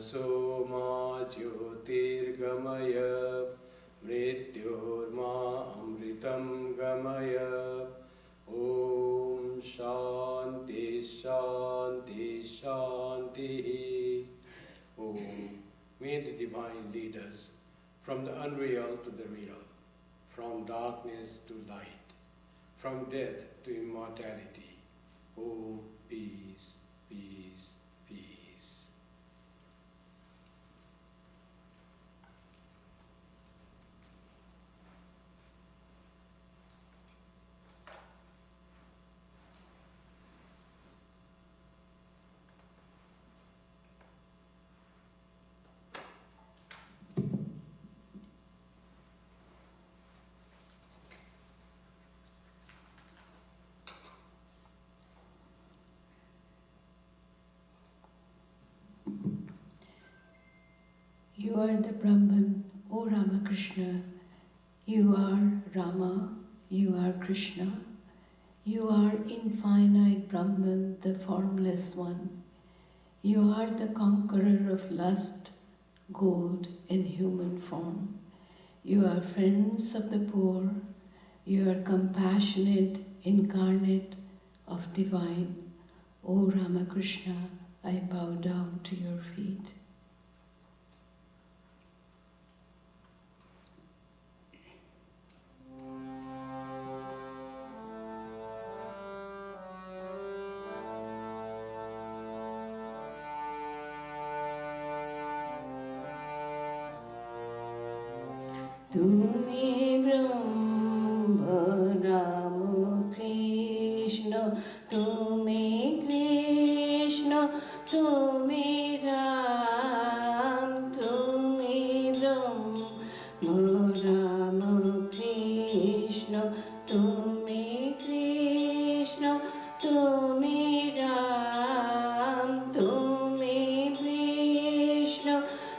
तमसो मा ज्योतिर्गमय मृत्योर्मा अमृतं गमय ॐ शान्ति शान्ति शान्तिः ॐ May the divine lead us from the unreal to the real, from darkness to light, from death to immortality. Om, peace, peace, peace. You are the Brahman, O Ramakrishna. You are Rama, you are Krishna. You are infinite Brahman, the formless one. You are the conqueror of lust, gold in human form. You are friends of the poor. You are compassionate, incarnate of divine. O Ramakrishna, I bow down to your feet. Tumi Brahma Rama Krishna, Tumi Krishna, Tumi Ram, Tumi Brahma Rama Krishna, Tumi Krishna, Tumi Ram, Tumi Krishna, Tumi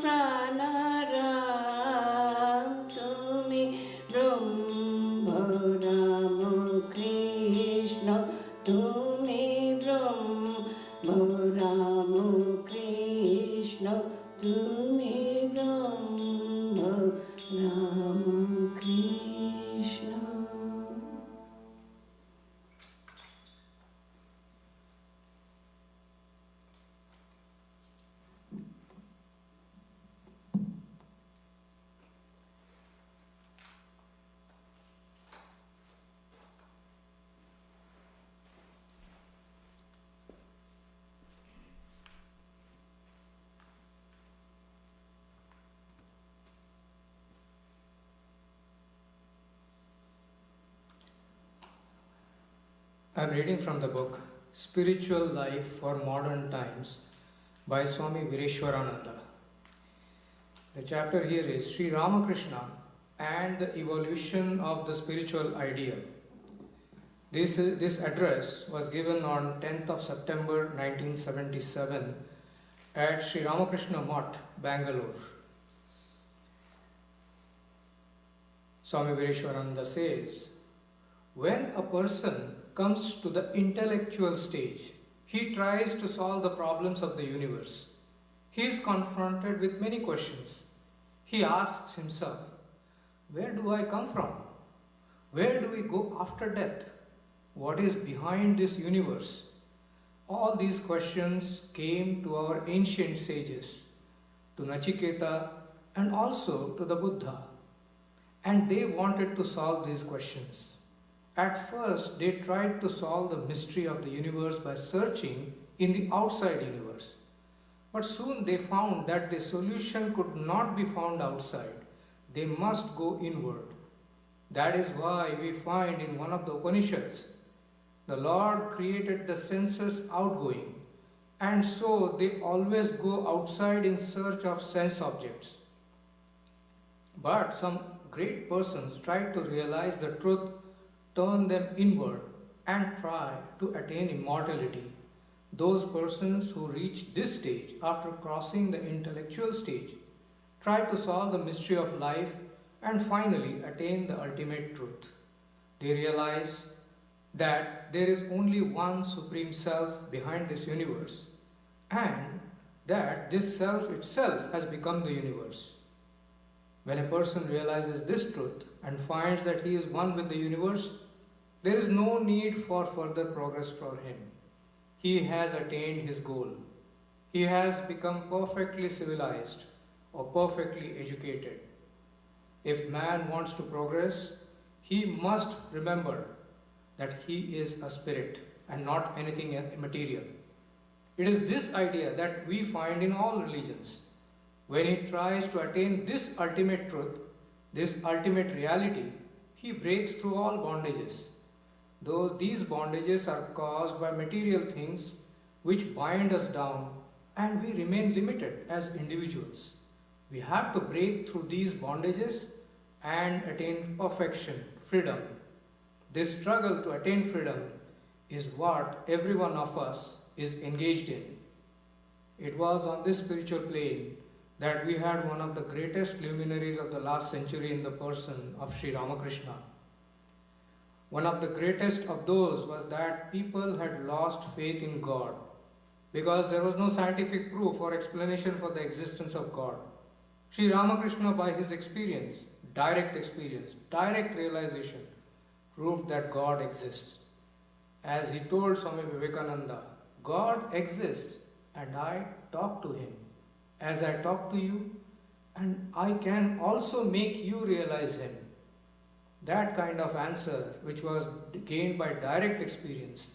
Prana Ram, Tumi तुमे ब्रह्म Ram Krishna. I am reading from the book Spiritual Life for Modern Times by Swami Kripamayananda. The chapter here is Sri Ramakrishna and the Evolution of the Spiritual Ideal. This address was given on 10th of September 1977 at Sri Ramakrishna Mutt, Bangalore. Swami Kripamayananda says, when a person comes to the intellectual stage, he tries to solve the problems of the universe. He is confronted with many questions. He asks himself, where do I come from? Where do we go after death? What is behind this universe? All these questions came to our ancient sages, to Nachiketa and also to the Buddha, and they wanted to solve these questions. At first, they tried to solve the mystery of the universe by searching in the outside universe. But soon they found that the solution could not be found outside. They must go inward. That is why we find in one of the Upanishads, the Lord created the senses outgoing, and so they always go outside in search of sense objects. But some great persons tried to realize the truth, turn them inward, and try to attain immortality. Those persons who reach this stage after crossing the intellectual stage try to solve the mystery of life and finally attain the ultimate truth. They realize that there is only one supreme self behind this universe and that this self itself has become the universe. When a person realizes this truth and finds that he is one with the universe, there is no need for further progress for him. He has attained his goal. He has become perfectly civilized or perfectly educated. If man wants to progress, he must remember that he is a spirit and not anything material. It is this idea that we find in all religions. When he tries to attain this ultimate truth, this ultimate reality, he breaks through all bondages. These bondages are caused by material things which bind us down and we remain limited as individuals. We have to break through these bondages and attain perfection, freedom. This struggle to attain freedom is what every one of us is engaged in. It was on this spiritual plane that we had one of the greatest luminaries of the last century in the person of Sri Ramakrishna. One of the greatest of those was that people had lost faith in God because there was no scientific proof or explanation for the existence of God. Sri Ramakrishna, by his experience, direct realization, proved that God exists. As he told Swami Vivekananda, God exists and I talk to him. As I talk to you, and I can also make you realize him. That kind of answer, which was gained by direct experience,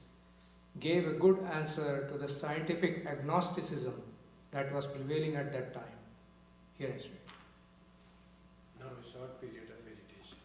gave a good answer to the scientific agnosticism that was prevailing at that time. Here is it. Now a short period of meditation.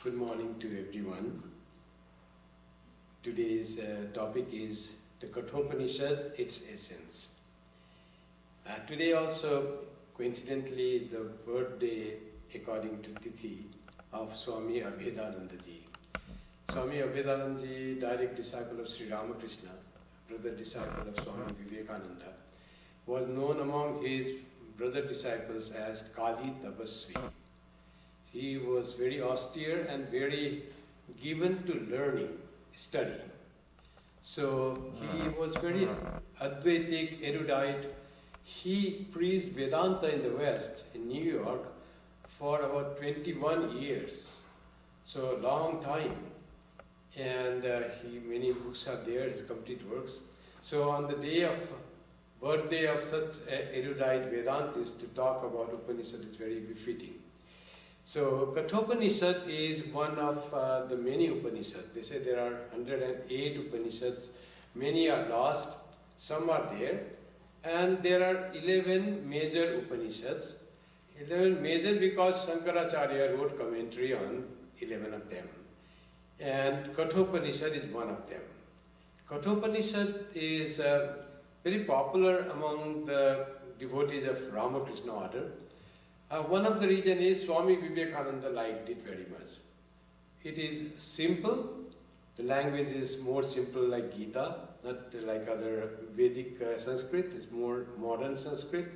Good morning to everyone. Today's topic is the Kathopanishad, its essence. Today also, coincidentally, is the birthday, according to Tithi, of Swami Abhedananda ji. Swami Abhedananda ji, direct disciple of Sri Ramakrishna, brother disciple of Swami Vivekananda, was known among his brother disciples as Kali Tapasvi. He was very austere and very given to learning, study. So he was very Advaitic, erudite. He preached Vedanta in the West, in New York, for about 21 years. So a long time. And many books are there, his complete works. So on the birthday of such erudite Vedantist, to talk about Upanishad is very befitting. So Kathopanishad is one of the many Upanishads. They say there are 108 Upanishads. Many are lost, some are there. And there are 11 major Upanishads. 11 major because Shankaracharya wrote commentary on 11 of them. And Kathopanishad is one of them. Kathopanishad is very popular among the devotees of Ramakrishna order. One of the reasons is Swami Vivekananda liked it very much. It is simple, the language is more simple like Gita, not like other Vedic Sanskrit, it's more modern Sanskrit.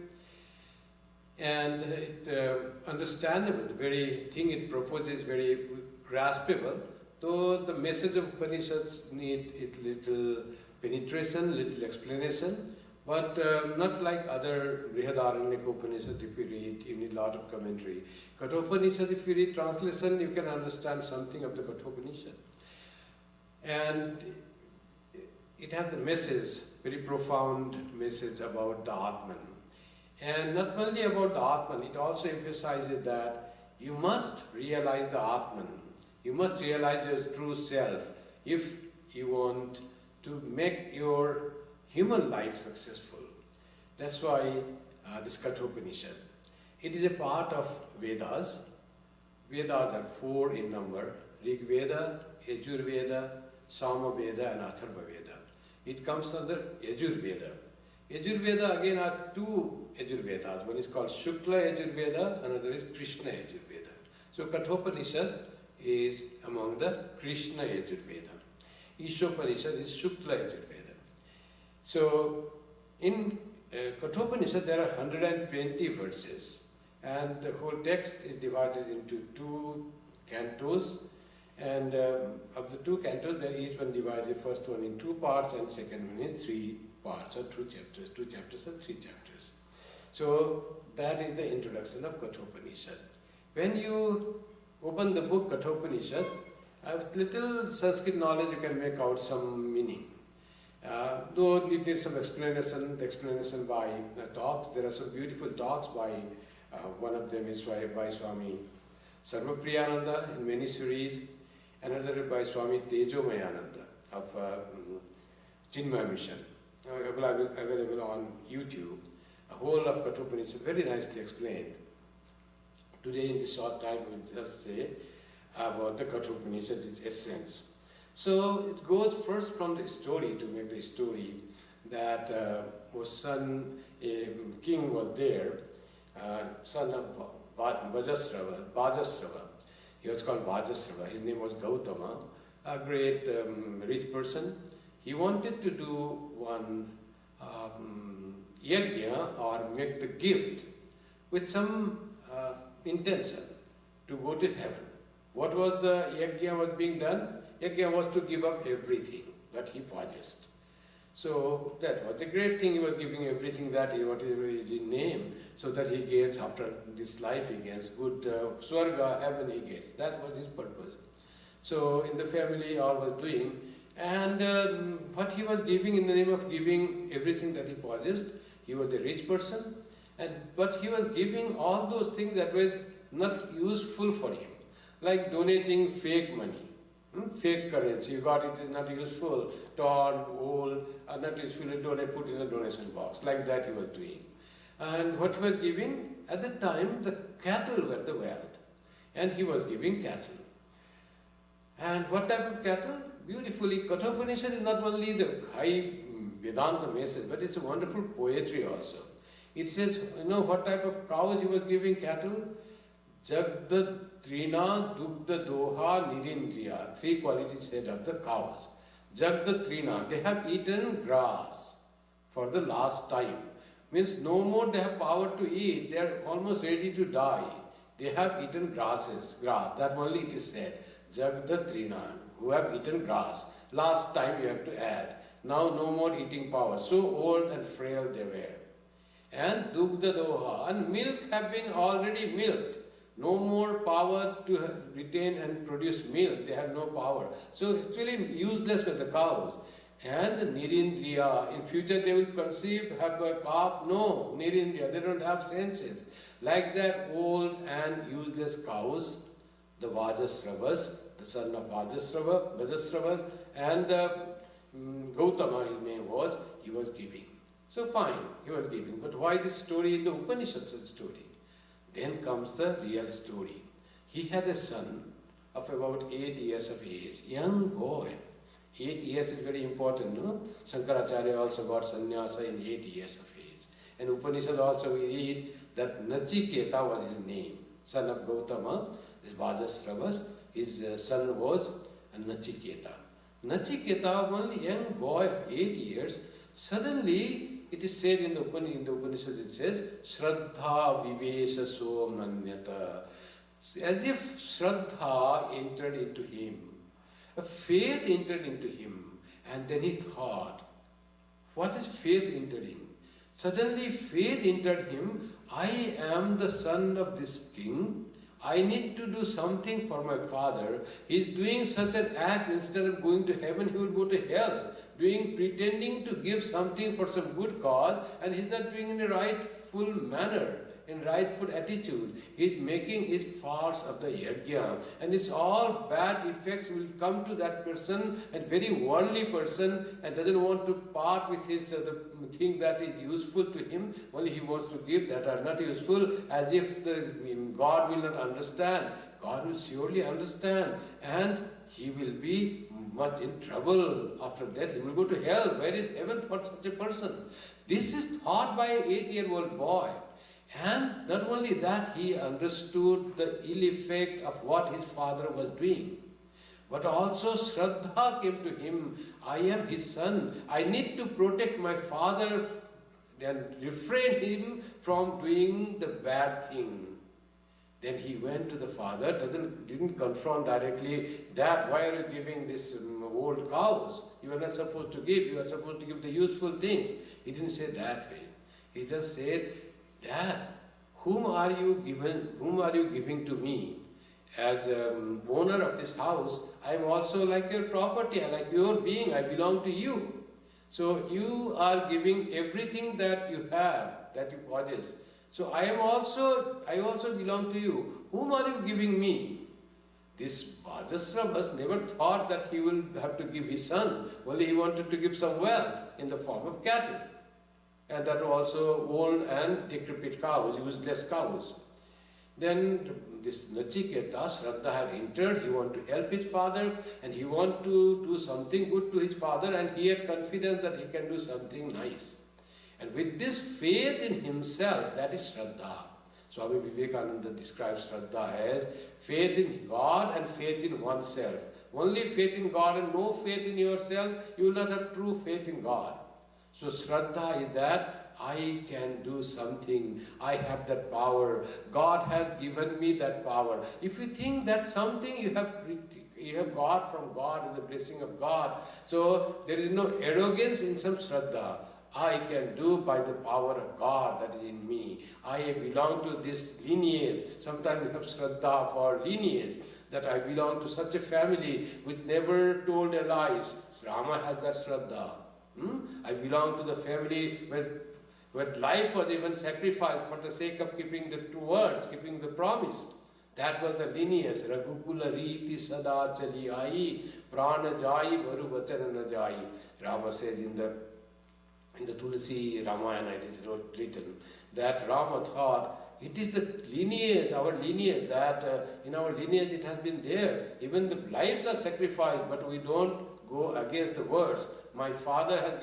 And it understandable, the very thing it proposes is very graspable, though the message of Upanishads need a little penetration, little explanation. But not like other Brihadaranyaka Upanishad, if you read, you need a lot of commentary. Kathopanishad, if you read translation, you can understand something of the Kathopanishad. And it has the message, very profound message about the Atman. And not only about the Atman, it also emphasizes that you must realize the Atman. You must realize your true self if you want to make your human life successful. That's why this Kathopanishad. It is a part of Vedas. Vedas are 4 in number: Rig Veda, Yajur Veda, Sama Veda and Atharva Veda. It comes under Yajur Veda. Yajur Veda again are 2 Yajur Vedas. One is called Shukla Yajur Veda, another is Krishna Yajur Veda. So Kathopanishad is among the Krishna Yajur Veda. Ishopanishad is Shukla Yajur Veda. So, in Kathopanishad there are 120 verses, and the whole text is divided into 2 cantos, and of the 2 cantos, there each one divided, first one in 2 parts and second one in 3 parts or 2 chapters, 2 chapters or 3 chapters. So, that is the introduction of Kathopanishad. When you open the book Kathopanishad, with little Sanskrit knowledge you can make out some meaning. Though it needs some explanation, the explanation by talks. There are some beautiful talks by, one of them is by Swami Sarvapriyananda in many series, another by Swami Tejomayananda of Chinmaya Mission, available on YouTube. A whole of Kathopanishad, very nicely explained. Today in this short time we'll just say about the Kathopanishad, its essence. So it goes first from the story, to make the story, that a king was there, son of Bhajasrava. He was called Bhajasrava. His name was Gautama, a great rich person. He wanted to do one yajna, or make the gift, with some intention to go to heaven. What was the yajna was being done? Yajna was to give up everything that he possessed. So that was the great thing. He was giving everything that whatever is in name, so that he gains after this life, he gains good swarga, heaven he gets. That was his purpose. So in the family all was doing, and what he was giving in the name of giving everything that he possessed, he was a rich person, but he was giving all those things that was not useful for him, like donating fake money. Fake currency, you got it is not useful, torn, old, not useful, put in a donation box. Like that he was doing. And what he was giving, at the time, the cattle were the wealth. And he was giving cattle. And what type of cattle? Beautifully, Kathopanishad is not only the high Vedanta message, but it's a wonderful poetry also. It says, what type of cows he was giving cattle? Jagda Trina Dugda Doha Nirindriya. 3 qualities said of the cows. Jagda Trina, they have eaten grass for the last time. Means no more they have power to eat, they are almost ready to die. They have eaten grass. That only it is said. Jagda Trina, who have eaten grass. Last time you have to add. Now no more eating power. So old and frail they were. And Dugda Doha, and milk have been already milked. No more power to retain and produce milk. They have no power. So actually useless were the cows. And the Nirindriya, in future they will conceive, have a calf. No, Nirindriya, they don't have senses. Like that old and useless cows, the Vajasravas, the son of Vajasrava, and Gautama, his name was, he was giving. So fine, he was giving. But why this story in the Upanishads story? Then comes the real story. He had a son of about 8 years of age, young boy. 8 years is very important, no? Shankaracharya also got sannyasa in 8 years of age. And Upanishad also we read that Nachiketa was his name, son of Gautama, this Vajasravas, his son was Nachiketa. Nachiketa, only young boy of 8 years, suddenly it is said in the Upanishad, it says, Shraddha Vivesha Somnanyata. As if Shraddha entered into him. A faith entered into him. And then he thought, what is faith entering? Suddenly faith entered him. I am the son of this king. I need to do something for my father. He is doing such an act, instead of going to heaven, he will go to hell. Pretending to give something for some good cause, and he is not doing in a rightful manner, in rightful attitude. He is making his farce of the yajna, and it's all bad effects will come to that person, a very worldly person, and doesn't want to part with his the thing that is useful to him. Only he wants to give that are not useful, as if God will not understand. God will surely understand, and he will be much in trouble after that. He will go to hell. Where is heaven for such a person? This is thought by an 8-year-old boy. And not only that, he understood the ill effect of what his father was doing. But also Shraddha came to him. I am his son. I need to protect my father and refrain him from doing the bad thing. Then he went to the father, didn't confront directly, Dad, why are you giving this old cows? You are not supposed to give, you are supposed to give the useful things. He didn't say that way. He just said, Dad, whom are you giving to me? As owner of this house, I am also like your property, like your being, I belong to you. So you are giving everything that you have, that you possess. So I also belong to you. Whom are you giving me? This Vajasravas never thought that he will have to give his son. Only he wanted to give some wealth in the form of cattle. And that were also old and decrepit cows, useless cows. Then this Nachiketa, Shraddha had entered, he wanted to help his father, and he wanted to do something good to his father, and he had confidence that he can do something nice. And with this faith in himself, that is Shraddha. Swami Vivekananda describes Shraddha as faith in God and faith in oneself. Only faith in God and no faith in yourself, you will not have true faith in God. So Shraddha is that I can do something, I have that power, God has given me that power. If you think that something you have got from God, is the blessing of God, so there is no arrogance in some Shraddha. I can do by the power of God that is in me. I belong to this lineage. Sometimes we have Shraddha for lineage, that I belong to such a family which never told a lie. Rama has that Shraddha. I belong to the family where life was even sacrificed for the sake of keeping the true words, keeping the promise. That was the lineage. Raghukula Riti Sada Chali Ai Prana Jai Varu Vachana Na Jai. Rama said in the Tulsi Ramayana, it is written that Rama thought, it is the lineage, our lineage, that in our lineage it has been there. Even the lives are sacrificed, but we don't go against the words. My father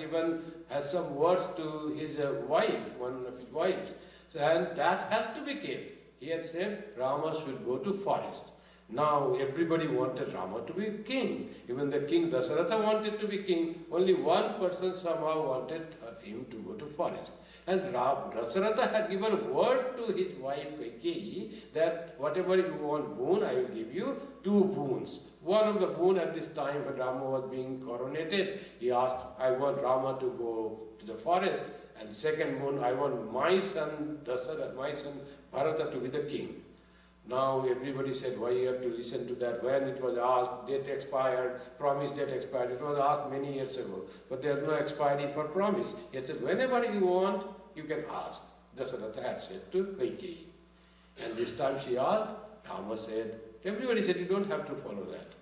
has some words to his wife, one of his wives, so, and that has to be kept. He had said Rama should go to forest. Now everybody wanted Rama to be king. Even the king Dasaratha wanted to be king. Only one person somehow wanted him to go to forest. And Dasaratha had given word to his wife Kaikeyi that whatever you want boon, I will give you 2 boons. One of the boon at this time when Rama was being coronated, he asked, I want Rama to go to the forest. And second boon, I want my son Dasaratha, my son Bharata to be the king. Now everybody said, why you have to listen to that? When it was asked, date expired, promise date expired. It was asked many years ago. But there is no expiry for promise. He said, whenever you want, you can ask. Dasaratha had said to Kaikeyi. And this time she asked, Rama said, everybody said, you don't have to follow that.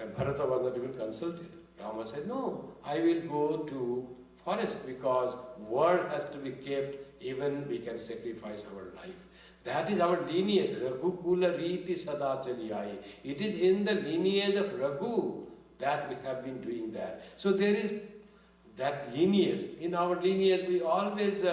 And Bharata was not even consulted. Rama said, no, I will go to forest because word has to be kept, even we can sacrifice our life. That is our lineage. Raghukula Riti Sadachaliyai. It is in the lineage of Raghu that we have been doing that. So there is that lineage. In our lineage, we always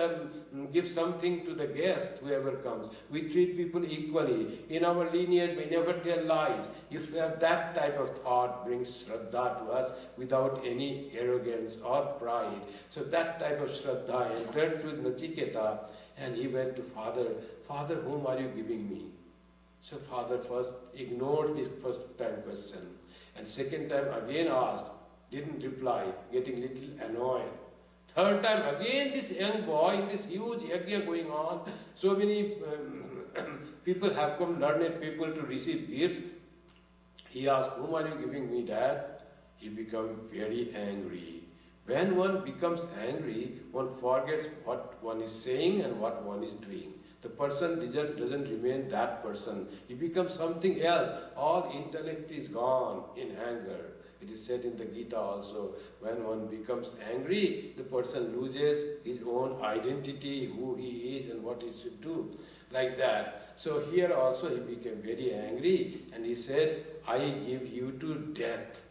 give something to the guest, whoever comes. We treat people equally. In our lineage, we never tell lies. If that type of thought brings Shraddha to us without any arrogance or pride. So that type of Shraddha entered to Nachiketa, and he went to father. Father, whom are you giving me? So father first ignored his first time question. And second time again asked, didn't reply, getting little annoyed. Third time again this young boy, this huge yajna going on, so many people have come, learned people to receive gifts. He asked, whom are you giving me, Dad? He became very angry. When one becomes angry, one forgets what one is saying and what one is doing. The person doesn't remain that person. He becomes something else. All intellect is gone in anger. It is said in the Gita also, when one becomes angry, the person loses his own identity, who he is and what he should do. Like that. So here also he became very angry and he said, I give you to death.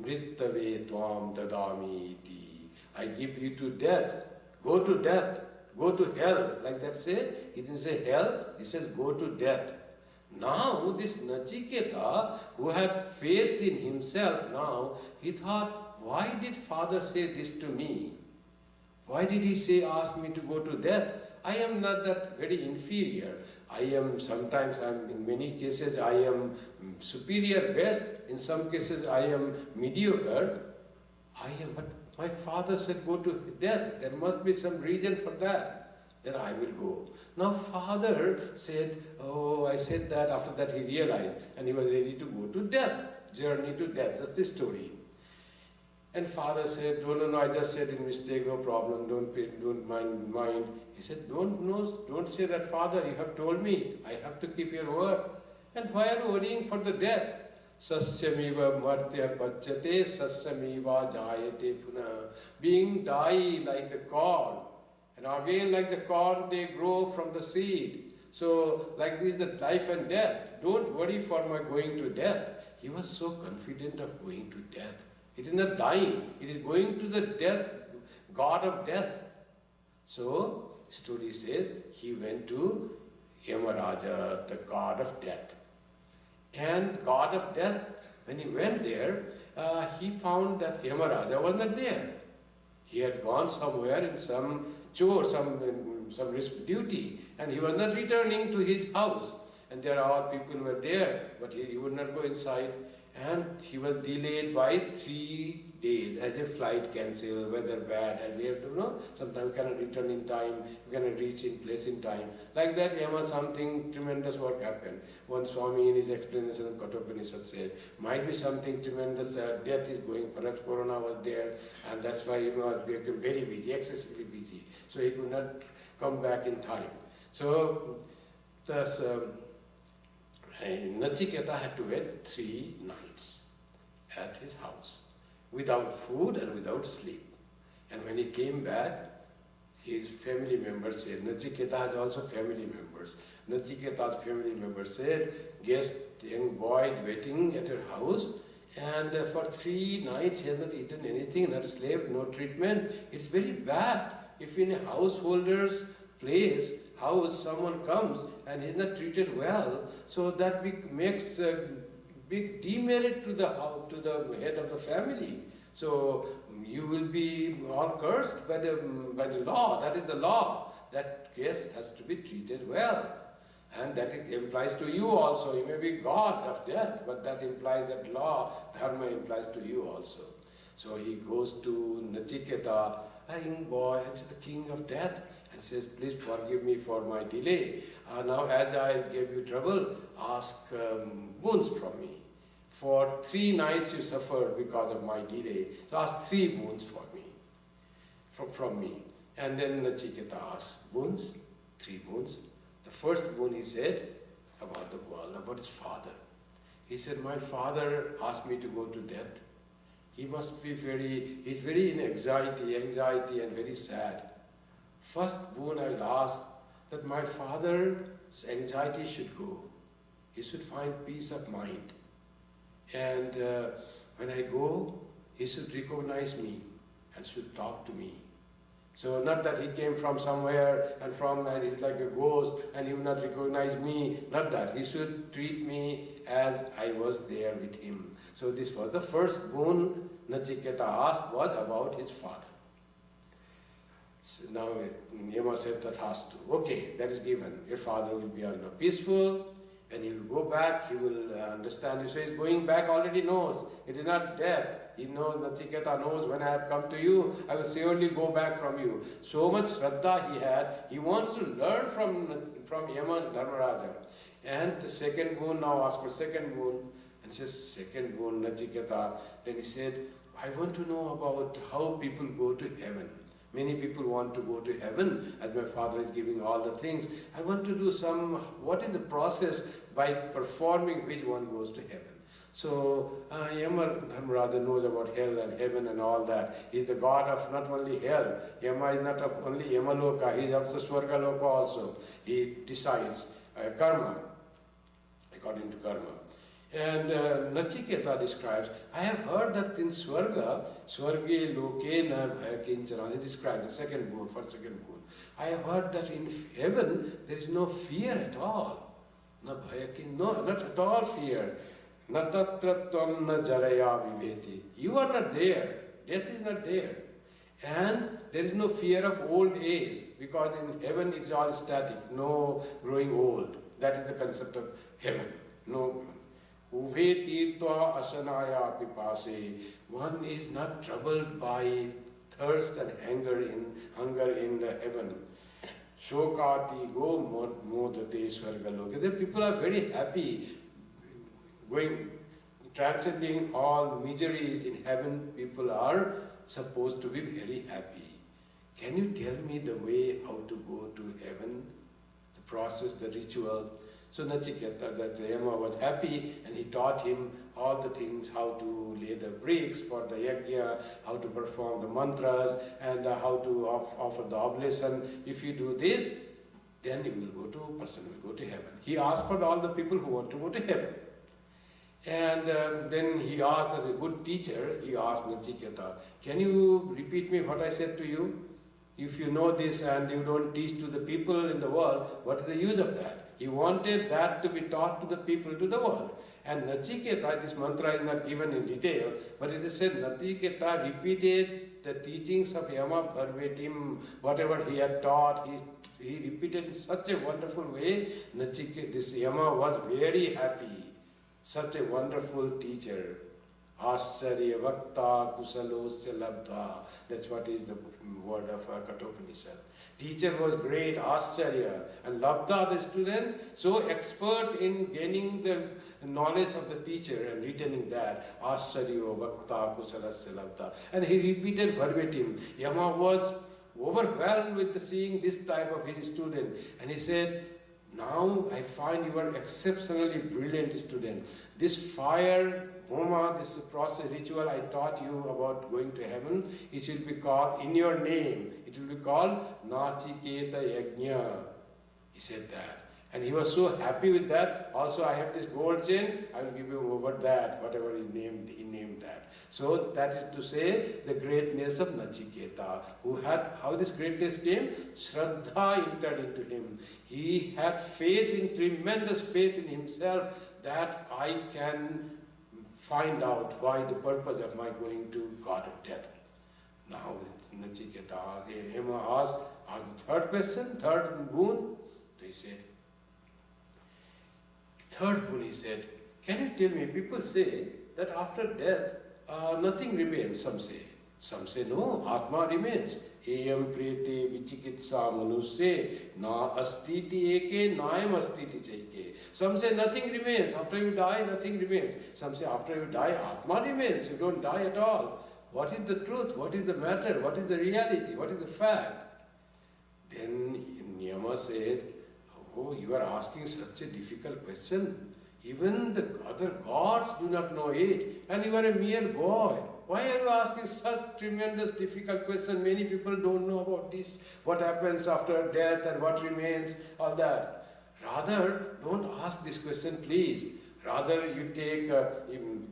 Mrittave tvam dadami iti. I give you to death. Go to death. Go to hell. Like that say. He didn't say hell. He says go to death. Now this Nachiketa, who had faith in himself now, he thought, why did father say this to me? Why did he say, ask me to go to death? I am not that very inferior. In many cases I am superior, best. In some cases I am mediocre. But my father said go to death. There must be some reason for that. Then I will go. Now father said, I said that. After that he realized and he was ready to go to death. Journey to death. That's the story. And father said, no, I just said in mistake, no problem, don't mind. He said, don't say that, father, you have told me, I have to keep your word. And why are you worrying for the death? Sasyamiva martya pachyate, sasyamiva jayate puna. Being die like the corn. And again like the corn, they grow from the seed. So like this, the life and death. Don't worry for my going to death. He was so confident of going to death. It is not dying, it is going to the death, god of death. So, story says, he went to Yamaraja, the god of death. And god of death, when he went there, he found that Yamaraja was not there. He had gone somewhere in some chore, some duty, and he was not returning to his house. And there are people were there, but he would not go inside. And he was delayed by 3 days, as a flight cancelled, weather bad, and we have to sometimes cannot return in time, you cannot reach in place in time. Like that, something tremendous work happened. One Swami in his explanation of Kathopanishad said, might be something tremendous, death is going, perhaps Corona was there, and that's why he was become very busy, excessively busy. So he could not come back in time. So, thus, Nachiketa had to wait 3 nights at his house, without food and without sleep. And when he came back, his family members said, Nachiketa has also family members. Nachiketa's family members said, guest, young boy is waiting at her house, and for 3 nights he has not eaten anything, not slept, no treatment. It's very bad. If in a householder's house someone comes and he's not treated well, so that makes a big demerit to the head of the family. So you will be all cursed by the law. That is the law. That guest has to be treated well. And that implies to you also. You may be God of death, but that implies that law, dharma implies to you also. So he goes to Nachiketa, a young boy, and says, the king of death, and says, please forgive me for my delay. Now as I gave you trouble, ask boons from me. For 3 nights you suffered because of my delay. So ask 3 boons for me, from me. And then Nachiketa asks boons, 3 boons. The first boon he said about the world, about his father. He said, my father asked me to go to death. He must be he's very in anxiety and very sad. First boon I will ask that my father's anxiety should go. He should find peace of mind. And when I go, he should recognize me and should talk to me. So not that he came from somewhere and he's like a ghost and he will not recognize me, not that. He should treat me as I was there with him. So this was the first boon Nachiketa asked was about his father. So now Yama said, Tathastu. Okay, that is given. Your father will be peaceful. When he will go back, he will understand. You say he's going back, already knows. It is not death. He knows, Nachiketa knows, when I have come to you, I will surely go back from you. So much Shraddha he had. He wants to learn from Yama Dharmaraja. And the second boon, now ask for second boon. And says, second boon, Nachiketa. Then he said, I want to know about how people go to heaven. Many people want to go to heaven, as my father is giving all the things. I want to do what is the process by performing which one goes to heaven. So, Yama Dharmaraja knows about hell and heaven and all that. He is the god of not only hell. Yama is not of only Yamaloka, he is of the Swargaloka also. He decides karma, according to karma. And Nachiketa describes, I have heard that in Swarga, Swarge Loke na bhayakinchana, he describes the second boon, for second boon. I have heard that in heaven there is no fear at all. Na bhayakin, no, not at all fear. Na tatratvam na jaraya viveti. You are not there. Death is not there. And there is no fear of old age, because in heaven it is all static, no growing old. That is the concept of heaven. No. Uve tirtva asanaya pipase. One is not troubled by thirst and hunger in the heaven. Shokati go modate swargaloka. The people are very happy, transcending all miseries in heaven. People are supposed to be very happy. Can you tell me the way how to go to heaven? The process, the ritual. So Nachiketa, that Yama was happy, and he taught him all the things, how to lay the bricks for the yajna, how to perform the mantras, and how to offer the oblation. If you do this, then person will go to heaven. He asked for all the people who want to go to heaven. And then he asked, as a good teacher, he asked Nachiketa, can you repeat me what I said to you? If you know this and you don't teach to the people in the world, what is the use of that? He wanted that to be taught to the people, to the world. And Nachiketa, this mantra is not given in detail, but it is said Nachiketa repeated the teachings of Yama verbatim, whatever he had taught, he repeated in such a wonderful way. This Yama was very happy. Such a wonderful teacher. Ascharya Vakta Kusalosya Labdha. That's what is the word of Kathopanishad. Teacher was great, Ascharya, and Labdha, the student, so expert in gaining the knowledge of the teacher and retaining that. Ascharya Vakta Kusalasya Labdha. And he repeated verbatim. Yama was overwhelmed with seeing this type of his student. And he said, now I find you are exceptionally brilliant student. This fire Homa, this process, ritual I taught you about going to heaven, it should be called, in your name, it will be called Nachiketa Yajna. He said that. And he was so happy with that. Also, I have this gold chain, I will give you over that, whatever is named, he named that. So that is to say the greatness of Nachiketa, who had, how this greatness came? Shraddha entered into him. He had faith, tremendous faith in himself, that I can find out why the purpose of my going to God of death. Now, Nachiketa, Hema asked the third question, third boon. He said, third boon, he said, can you tell me, people say that after death, nothing remains, some say. Some say, no, Atma remains. Eyam prete vichikitsa manusya na astiti eke naam astiti chaike. Some say nothing remains. After you die, nothing remains. Some say after you die, Atma remains. You don't die at all. What is the truth? What is the matter? What is the reality? What is the fact? Then Yama said, oh, you are asking such a difficult question. Even the other gods do not know it. And you are a mere boy. Why are you asking such tremendous difficult question? Many people don't know about this. What happens after death and what remains, all that. Rather, don't ask this question, please. Rather, you take,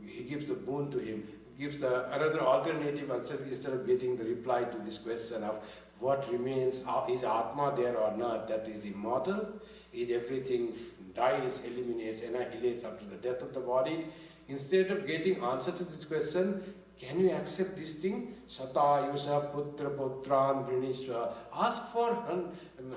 he gives the boon to him, gives the another alternative answer instead of getting the reply to this question of what remains, is Atma there or not, that is immortal, is everything dies, eliminates, annihilates after the death of the body. Instead of getting answer to this question, can you accept this thing? Satayusa putra putran vrinishva. Ask for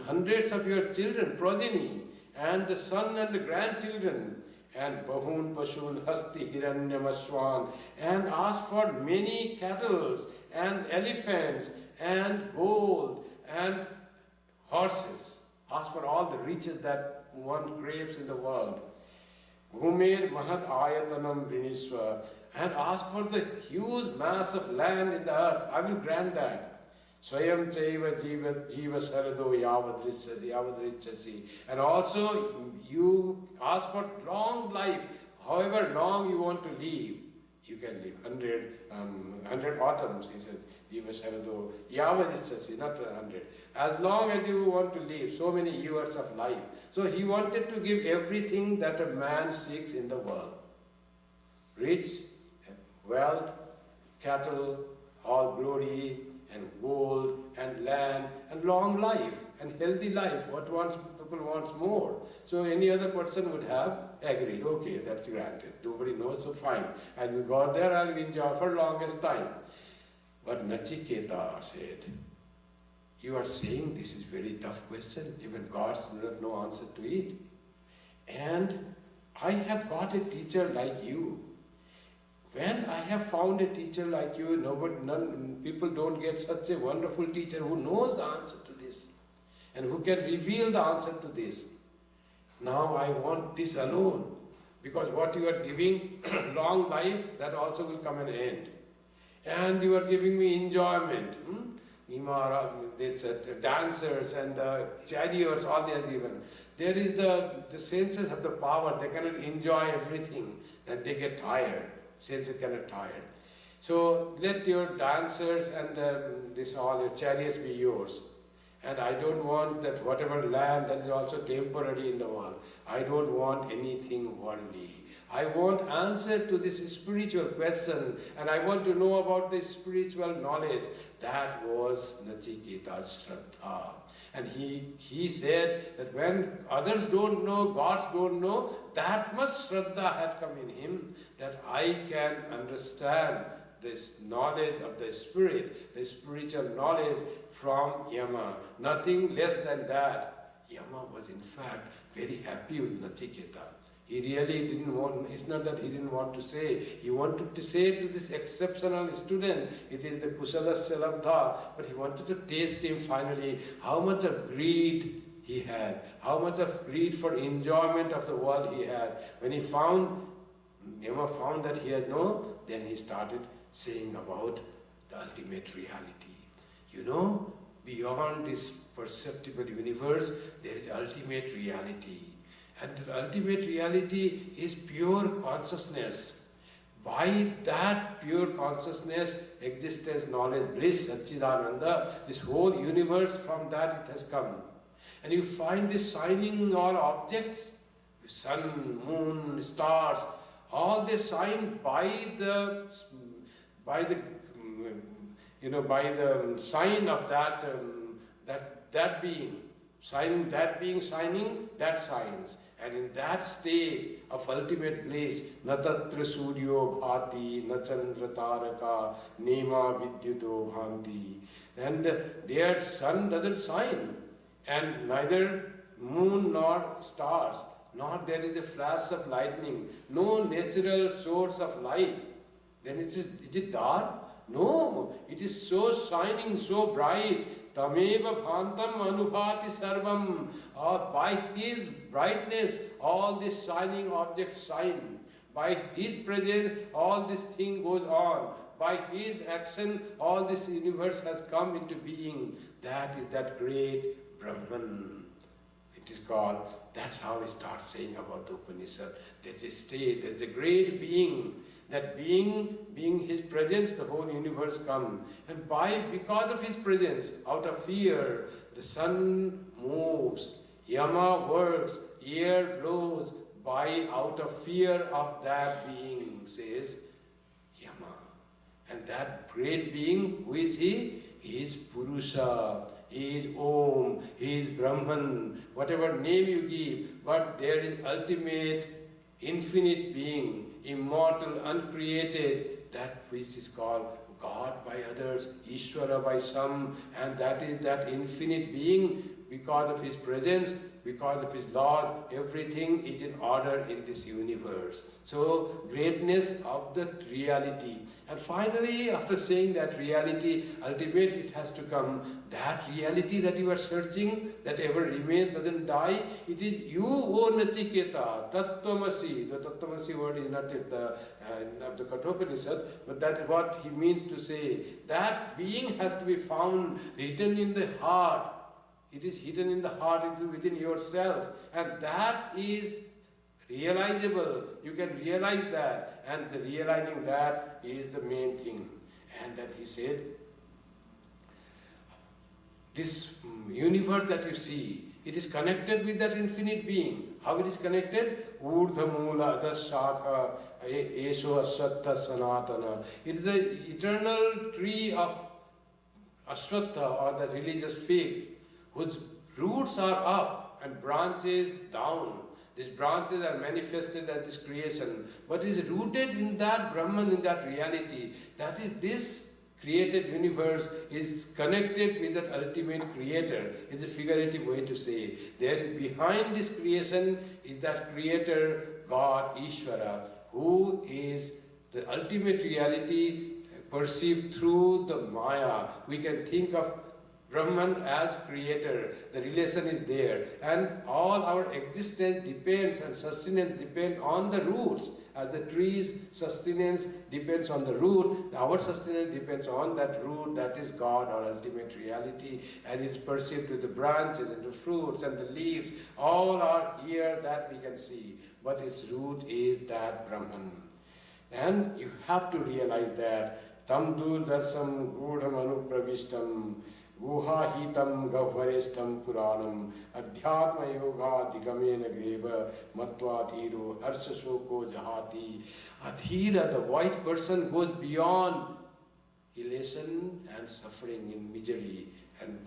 hundreds of your children, progeny, and the son and the grandchildren, and bahun pashun hasti hiranyamaswan, and ask for many cattle and elephants and gold and horses. Ask for all the riches that one craves in the world. Bhumir mahat ayatanam vrinishva. And ask for the huge mass of land in the earth. I will grant that. Swayam chaiva jiva sarado yavadrichasi. And also you ask for long life. However long you want to live, you can live. 100 autumns, he says. Jiva sarado yavadrichasi, not 100. As long as you want to live, so many years of life. So he wanted to give everything that a man seeks in the world. Rich, wealth, cattle, all glory, and gold, and land, and long life, and healthy life. What people wants more. So any other person would have agreed, okay, that's granted. Nobody knows, so fine. And we got there, I'll enjoy for longest time. But Nachiketa said, you are saying this is very tough question. Even gods do not know answer to it. And I have got a teacher like you. When I have found a teacher like you, people don't get such a wonderful teacher who knows the answer to this and who can reveal the answer to this. Now I want this alone, because what you are giving, long life, that also will come an end. And you are giving me enjoyment. There's dancers and chariots, all they are given. There is the senses have the power, they cannot enjoy everything and they get tired. Senses cannot tired. So let your dancers and your chariots be yours. And I don't want that whatever land that is also temporary in the world. I don't want anything worldly. I want answer to this spiritual question, and I want to know about the spiritual knowledge. That was Nachiketa's Shraddha. And he said that when others don't know, gods don't know, that much Shraddha had come in him, that I can understand this knowledge of the spirit, the spiritual knowledge from Yama. Nothing less than that. Yama was in fact very happy with Nachiketa. He really didn't want, it's not that he didn't want to say, he wanted to say to this exceptional student, it is the Kusalasya Labdha, but he wanted to taste him finally, how much of greed he has, how much of greed for enjoyment of the world he has. When he found, Yama found that he had no, then he started saying about the ultimate reality. You know, beyond this perceptible universe, there is ultimate reality. And the ultimate reality is pure consciousness. By that pure consciousness, existence, knowledge, bliss, Satchidananda, this whole universe, from that it has come. And you find this shining all objects, sun, moon, stars, all they shine by the sign of that being. Shining, that being shining, that shines. And in that state of ultimate bliss, na tatra suryo bhati, na chandra taraka, nema vidyuto bhanti. And their sun doesn't shine, and neither moon nor stars, nor there is a flash of lightning, no natural source of light. Then is it dark? No, it is so shining, so bright. Tameva bhantam anubhati sarvam. By his brightness, all these shining objects shine. By his presence, all this thing goes on. By his action, all this universe has come into being. That is that great Brahman. It is called, that's how we start saying about the Upanishad. There's a state, there's a great being. That being his presence, the whole universe comes. And because of his presence, out of fear, the sun moves, Yama works, air blows, out of fear of that being, says Yama. And that great being, who is he? He is Purusha, he is Om, he is Brahman, whatever name you give, but there is ultimate, infinite being, immortal, uncreated, that which is called God by others, Ishvara by some, and that is that infinite being. Because of his presence, because of his laws, everything is in order in this universe. So, greatness of the reality. And finally, after saying that reality, ultimate, it has to come. That reality that you are searching, that ever remains, doesn't die, it is you, O Nachiketa, Tattvamasi. The Tattvamasi word is not of the Kathopanishad, but that is what he means to say. That being has to be found, written in the heart. It is hidden in the heart, within yourself, and that is realizable. You can realize that, and the realizing that is the main thing. And then he said, this universe that you see, it is connected with that infinite being. How it is connected? Urdha mula adashakha esho aswattha sanatana. It is the eternal tree of aswattha, or the religious fig, whose roots are up and branches down. These branches are manifested as this creation, but is rooted in that Brahman, in that reality. That is, this created universe is connected with that ultimate creator. It's a figurative way to say. There is behind this creation is that creator, God, Ishvara, who is the ultimate reality perceived through the Maya. We can think of Brahman as creator, the relation is there, and all our existence depends and sustenance depends on the roots. As the tree's sustenance depends on the root, our sustenance depends on that root, that is God, our ultimate reality, and it's perceived with the branches and the fruits and the leaves. All are here that we can see, but its root is that Brahman. And you have to realize that tam durdarsam gudham anupravishtam guhahitam gavarestam puranam adhyatma yoga digamena greva matvathiru harshashoko jahati. Adhira, the white person, goes beyond elation and suffering in misery. And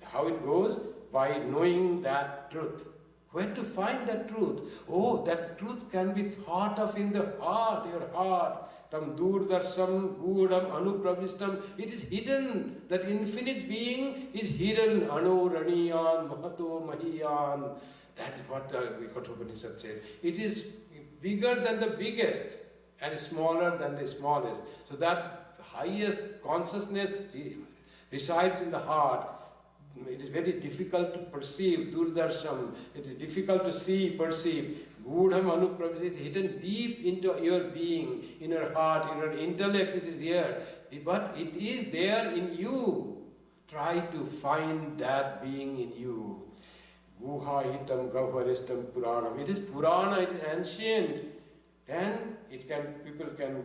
how it goes? By knowing that truth. Where to find that truth? Oh, that truth can be thought of in the heart, your heart. Tam durdarsam gudam anupravishtam. It is hidden. That infinite being is hidden. Anu raniyan mahato mahiyan. That is what the Kathopanishad said. It is bigger than the biggest and smaller than the smallest. So that highest consciousness resides in the heart. It is very difficult to perceive, durdarsham. It is difficult to see, perceive. Gudham anupravishtam is hidden deep into your being, in your heart, in your intellect. It is there, but it is there in you. Try to find that being in you. Guha hitam gavarestam puranam. It is Purana, it is ancient. then people can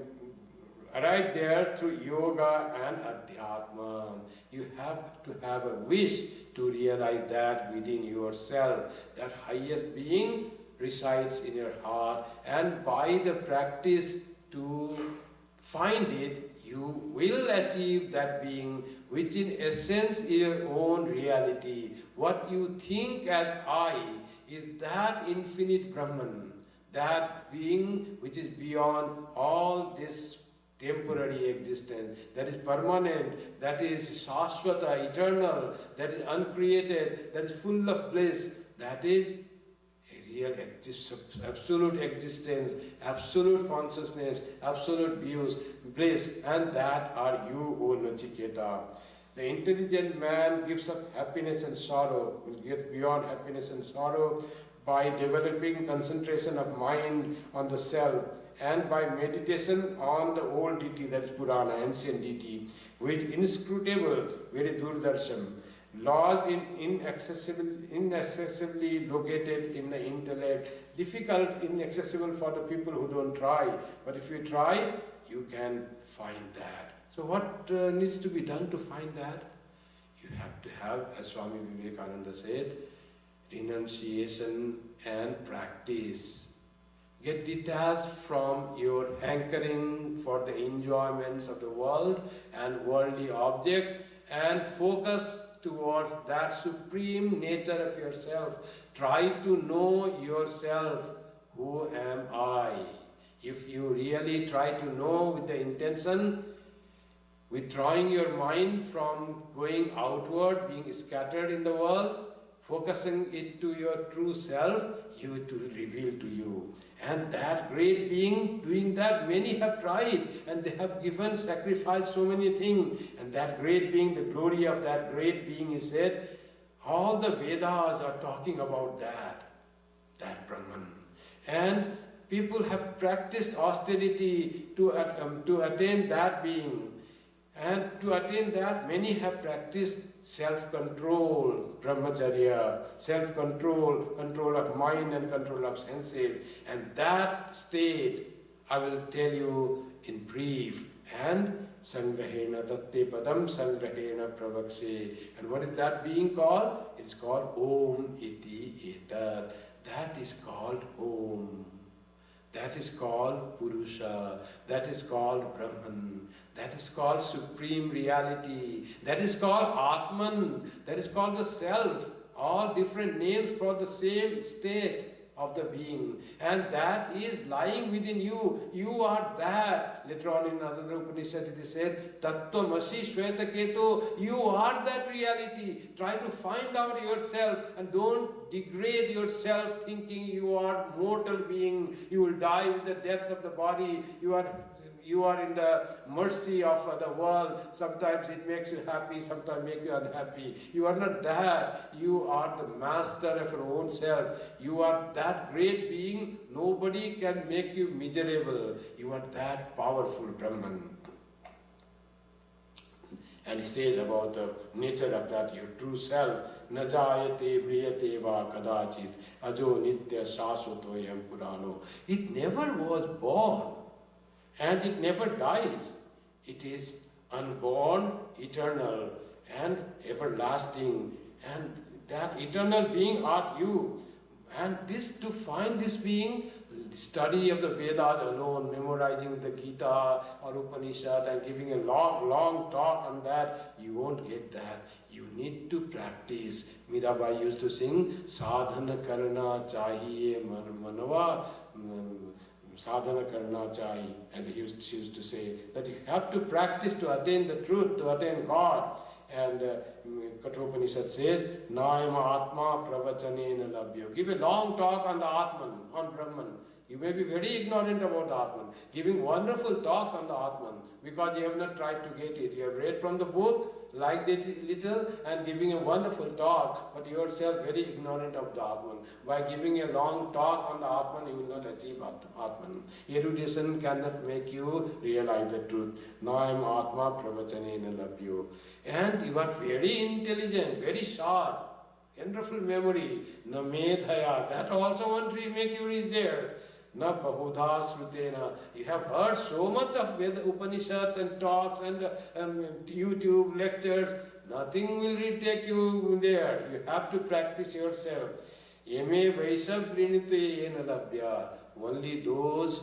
arrive there through yoga and adhyatma. You have to have a wish to realize that within yourself, that highest being resides in your heart, and by the practice to find it, you will achieve that being, which in essence is your own reality. What you think as I is that infinite Brahman, that being which is beyond all this temporary existence, that is permanent, that is shashvata, eternal, that is uncreated, that is full of bliss, that is a real absolute existence, absolute consciousness, absolute bliss, and that are you, O Nachiketa. The intelligent man gives up happiness and sorrow, will get beyond happiness and sorrow by developing concentration of mind on the self, and by meditation on the old deity, that is Purana, ancient deity, which is inscrutable, very durdarshan, lodged inaccessibly located in the intellect, difficult, inaccessible for the people who don't try. But if you try, you can find that. So what needs to be done to find that? You have to have, as Swami Vivekananda said, renunciation and practice. Get detached from your hankering for the enjoyments of the world and worldly objects, and focus towards that supreme nature of yourself. Try to know yourself. Who am I? If you really try to know with the intention, withdrawing your mind from going outward, being scattered in the world, focusing it to your true self, it will reveal to you. And that great being, doing that, many have tried and they have given, sacrificed so many things. And that great being, the glory of that great being is said, all the Vedas are talking about that Brahman. And people have practiced austerity to attain that being. And to attain that, many have practiced self-control, brahmacharya, self-control, control of mind and control of senses. And that state, I will tell you in brief. And sangrahena tatte padam sangrahena pravakshe. And what is that being called? It's called Om iti etat. That is called Om. That is called Purusha. That is called Brahman. That is called Supreme Reality. That is called Atman. That is called the Self. All different names for the same state of the being. And that is lying within you. You are that. Later on in another Upanishad it is said, Tattvamasi Shvetaketu. You are that reality. Try to find out yourself and don't degrade yourself thinking you are mortal being. You will die with the death of the body. You are in the mercy of the world. Sometimes it makes you happy, sometimes makes you unhappy. You are not that. You are the master of your own self. You are that great being. Nobody can make you miserable. You are that powerful Brahman. And he says about the nature of that, your true self. Najayate briyate va kadachit ajo nitya shaswatoyam purano. It never was born. And it never dies. It is unborn, eternal, and everlasting. And that eternal being art you. And to find this being, study of the Vedas alone, memorizing the Gita or Upanishad and giving a long talk on that, you won't get that. You need to practice. Mirabai used to sing, Sadhana karna chahiye manava, sadhana karna chahi. And she used to say that you have to practice to attain the truth, to attain God. And Kathopanishad says, Naima Atma Pravachanena Labhyo. Give a long talk on the Atman, on Brahman. You may be very ignorant about the Atman, giving wonderful talks on the Atman because you have not tried to get it. You have read from the book, liked it little, and giving a wonderful talk, but yourself very ignorant of the Atman. By giving a long talk on the Atman, you will not achieve Atman. Erudition cannot make you realize the truth. Naim Atma Pravachanena Labhyo. And you are very intelligent, very sharp, wonderful memory. Namedhaya, that also won't make you reach there. Na bahudha srutena. You have heard so much of Veda Upanishads and talks and YouTube lectures. Nothing will take you there. You have to practice yourself. Yeme vaisha prinite yena labhya. Only those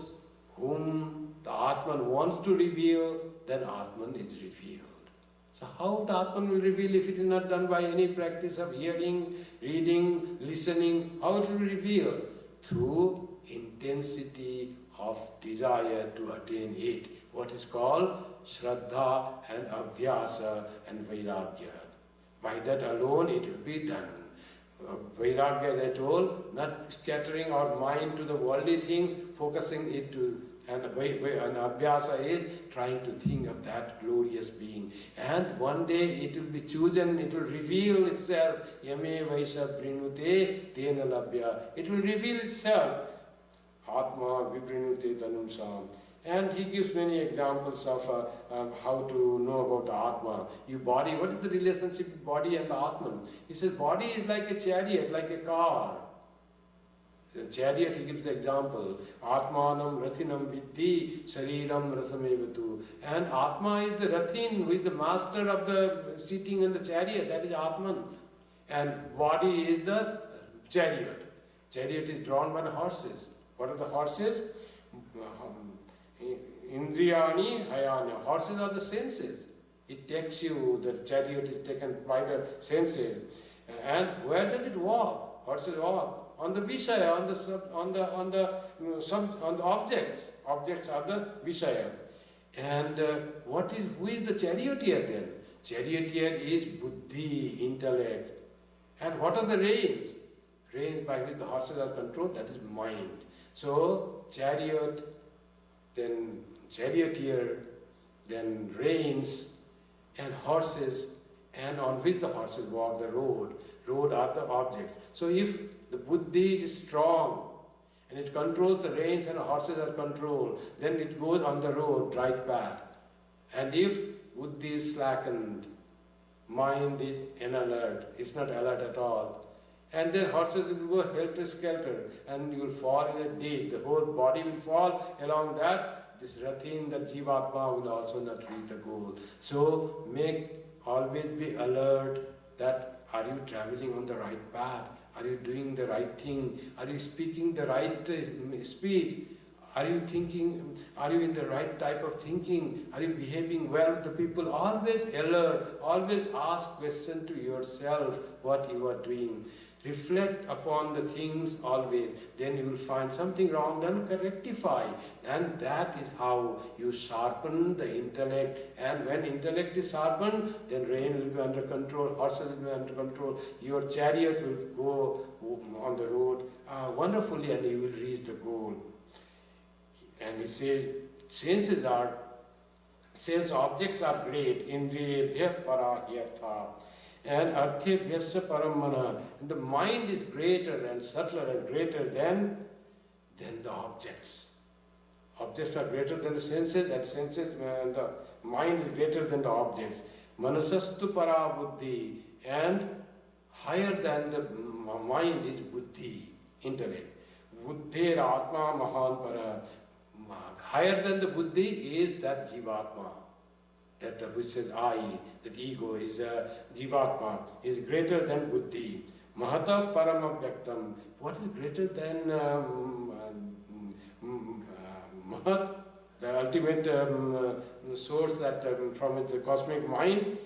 whom the Atman wants to reveal, then Atman is revealed. So how the Atman will reveal if it is not done by any practice of hearing, reading, listening? How it will reveal? Through intensity of desire to attain it. What is called Shraddha and Abhyasa and Vairagya. By that alone it will be done. Vairagya, as I told, not scattering our mind to the worldly things, focusing it to, and Abhyasa is trying to think of that glorious being. And one day it will be chosen, it will reveal itself. Yame Vaisha Prinute Tena Labhya. It will reveal itself. Atma Viprinute Tanumsam. And he gives many examples of how to know about the Atma. Your body, what is the relationship between body and the Atman? He says body is like a chariot, like a car. The chariot, he gives the example. Atmanam Rathinam Viddhi Shariram Rathamevatu. And Atma is the Rathin, who is the master of the sitting in the chariot. That is Atman. And body is the chariot. Chariot is drawn by the horses. What are the horses? Indriyani Hayana. Horses are the senses. It takes you, the chariot is taken by the senses. And where does it walk? Horses walk on the Vishaya, on the objects. Objects are the Vishaya. And who is the charioteer then? Charioteer is Buddhi, intellect. And what are the reins? Reins by which the horses are controlled, that is mind. So chariot, then charioteer, then reins and horses, and on which the horses walk, the road. Road are the objects. So if the Buddhi is strong and it controls the reins and the horses are controlled, then it goes on the road, right path. And if Buddhi is slackened, mind is inalert, it's not alert at all, and then horses will go helter-skelter and you will fall in a ditch. The whole body will fall along that. This Rathin, the Jivatma, will also not reach the goal. So always be alert that are you traveling on the right path? Are you doing the right thing? Are you speaking the right speech? Are you thinking? Are you in the right type of thinking? Are you behaving well with the people? Always alert. Always ask question to yourself what you are doing. Reflect upon the things always. Then you will find something wrong, then rectify. And that is how you sharpen the intellect. And when intellect is sharpened, then rain will be under control, horses will be under control, your chariot will go on the road wonderfully and you will reach the goal. And he says, sense objects are great, indriyebhya parahyartha. And arthebhyasya paramana. And the mind is greater and subtler and greater than the objects. Objects are greater than the senses, and the mind is greater than the objects. Manasastu para buddhi. And higher than the mind is buddhi, intellect. Buddhir atma mahan para. Higher than the buddhi is that jivatma. That which says I, that ego is jivatma, is greater than buddhi. Mahata parama vyaktam. What is greater than mahat, the ultimate source that from the cosmic mind?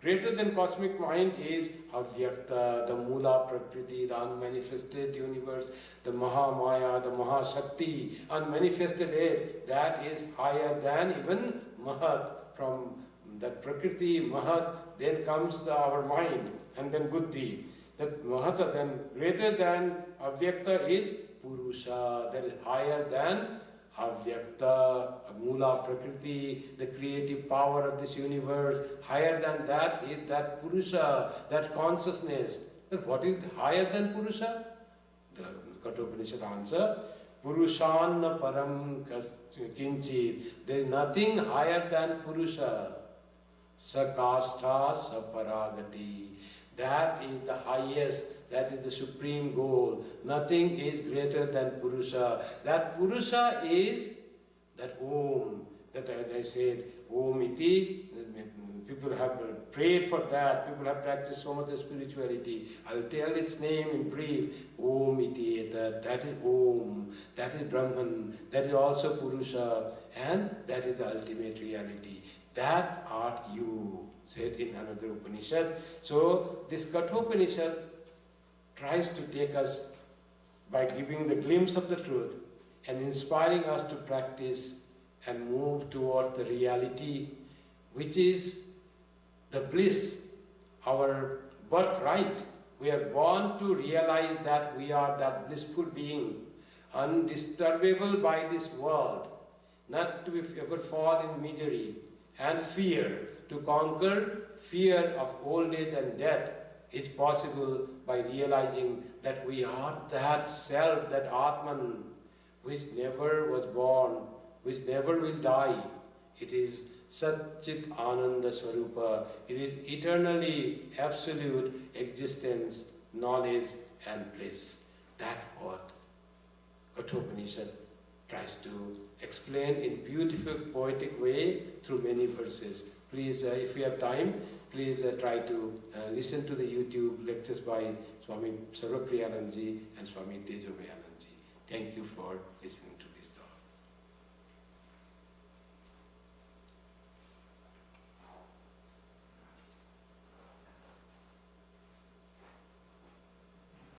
Greater than cosmic mind is avyakta, the mula prakriti, the unmanifested universe, the mahamaya, the mahashakti, unmanifested aid. That is higher than even mahat. From that prakriti, mahat, then comes our mind, and then buddhi. That mahata, then greater than avyakta is purusha, that is higher than avyakta, mula prakriti, the creative power of this universe. Higher than that is that purusha, that consciousness. But what is higher than purusha? The Kathopanishad answer, Purushanna param kinchit. There is nothing higher than Purusha. Sakastha saparagati. That is the highest, that is the supreme goal. Nothing is greater than Purusha. That Purusha is that Om, that as I said, Om iti. People have prayed for that, people have practiced so much of spirituality. I will tell its name in brief. Om iti, that is Om, that is Brahman, that is also Purusha, and that is the ultimate reality. That art you, said in another Upanishad. So this Kathopanishad tries to take us by giving the glimpse of the truth and inspiring us to practice and move towards the reality which is the bliss, our birthright. We are born to realize that we are that blissful being, undisturbable by this world, not to ever fall in misery and fear. To conquer fear of old age and death is possible by realizing that we are that self, that Atman, which never was born, which never will die. It is Satchit Ananda Swarupa. It is eternally absolute existence, knowledge and bliss. That's what Kathopanishad tries to explain in beautiful poetic way through many verses. Please, if you have time, please try to listen to the YouTube lectures by Swami Sarvapriyanandji and Swami Tejobayanandji. Thank you for listening to this.